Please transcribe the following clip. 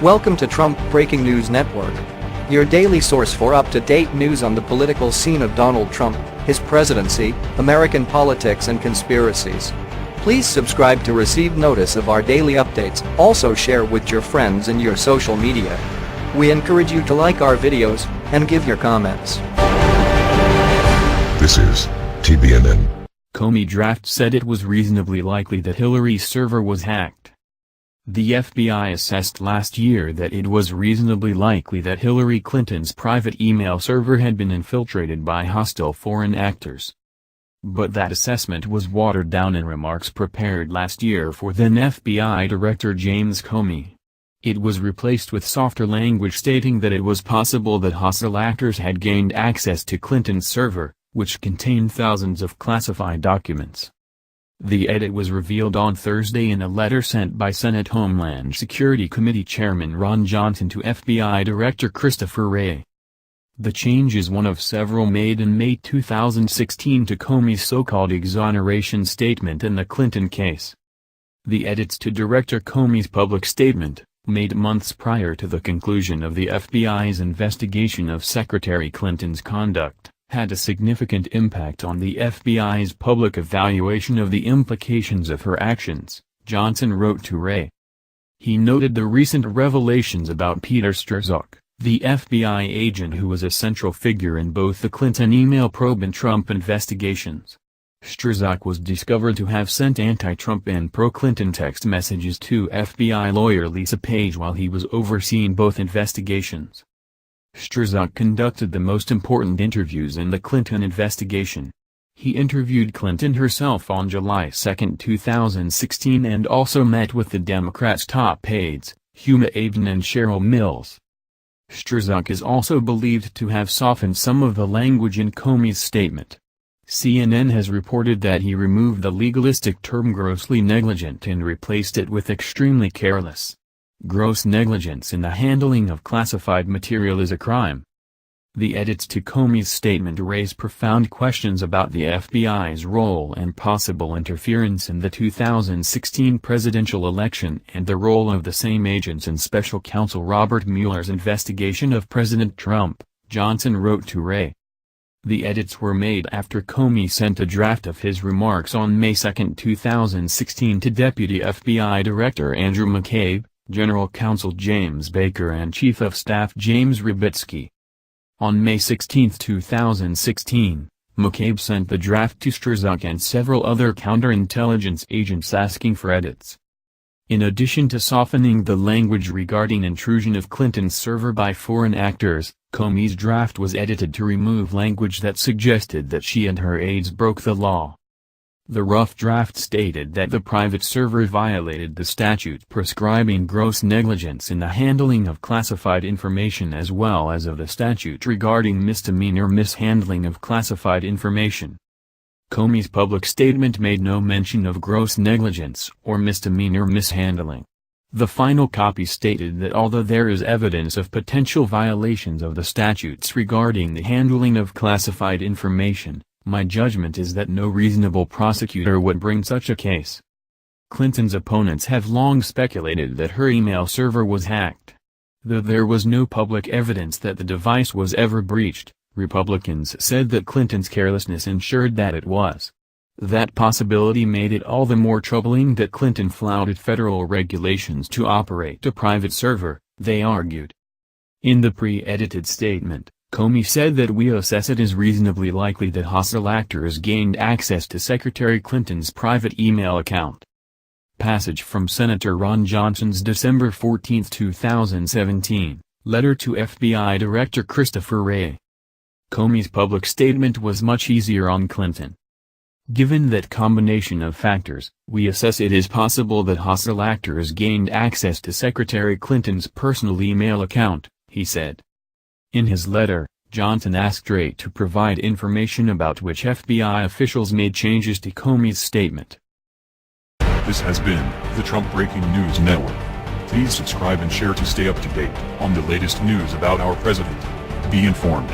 Welcome to Trump Breaking News Network, your daily source for up-to-date news on the political scene of Donald Trump, his presidency, American politics and conspiracies. Please subscribe to receive notice of our daily updates. Also share with your friends and your social media. We encourage you to like our videos and give your comments. This is TBNN. Comey draft said it was reasonably likely that Hillary's server was hacked. The FBI assessed last year that it was reasonably likely that Hillary Clinton's private email server had been infiltrated by hostile foreign actors. But that assessment was watered down in remarks prepared last year for then FBI Director James Comey. It was replaced with softer language stating that it was possible that hostile actors had gained access to Clinton's server, which contained thousands of classified documents. The edit was revealed on Thursday in a letter sent by Senate Homeland Security Committee Chairman Ron Johnson to FBI Director Christopher Wray. The change is one of several made in May 2016 to Comey's so-called exoneration statement in the Clinton case. The edits to Director Comey's public statement, made months prior to the conclusion of the FBI's investigation of Secretary Clinton's conduct, had a significant impact on the FBI's public evaluation of the implications of her actions, Johnson wrote to Wray. He noted the recent revelations about Peter Strzok, the FBI agent who was a central figure in both the Clinton email probe and Trump investigations. Strzok was discovered to have sent anti-Trump and pro-Clinton text messages to FBI lawyer Lisa Page while he was overseeing both investigations. Strzok conducted the most important interviews in the Clinton investigation. He interviewed Clinton herself on July 2, 2016 and also met with the Democrats' top aides, Huma Abedin and Cheryl Mills. Strzok is also believed to have softened some of the language in Comey's statement. CNN has reported that he removed the legalistic term grossly negligent and replaced it with extremely careless. Gross negligence in the handling of classified material is a crime. The edits to Comey's statement raise profound questions about the FBI's role and possible interference in the 2016 presidential election and the role of the same agents in special counsel Robert Mueller's investigation of President Trump, Johnson wrote to Wray. The edits were made after Comey sent a draft of his remarks on May 2, 2016 to Deputy FBI Director Andrew McCabe, General Counsel James Baker and Chief of Staff James Rybitsky. On May 16, 2016, McCabe sent the draft to Strzok and several other counterintelligence agents asking for edits. In addition to softening the language regarding intrusion of Clinton's server by foreign actors, Comey's draft was edited to remove language that suggested that she and her aides broke the law. The rough draft stated that the private server violated the statute prescribing gross negligence in the handling of classified information as well as of the statute regarding misdemeanor mishandling of classified information. Comey's public statement made no mention of gross negligence or misdemeanor mishandling. The final copy stated that although there is evidence of potential violations of the statutes regarding the handling of classified information, my judgment is that no reasonable prosecutor would bring such a case. Clinton's opponents have long speculated that her email server was hacked. Though there was no public evidence that the device was ever breached, Republicans said that Clinton's carelessness ensured that it was. That possibility made it all the more troubling that Clinton flouted federal regulations to operate a private server, they argued. In the pre-edited statement, Comey said that we assess it as reasonably likely that hostile actors gained access to Secretary Clinton's private email account. Passage from Senator Ron Johnson's December 14, 2017, letter to FBI Director Christopher Wray. Comey's public statement was much easier on Clinton. Given that combination of factors, we assess it is possible that hostile actors gained access to Secretary Clinton's personal email account, he said. In his letter, Johnson asked Wray to provide information about which FBI officials made changes to Comey's statement. This has been the Trump Breaking News Network. Please subscribe and share to stay up to date on the latest news about our president. Be informed.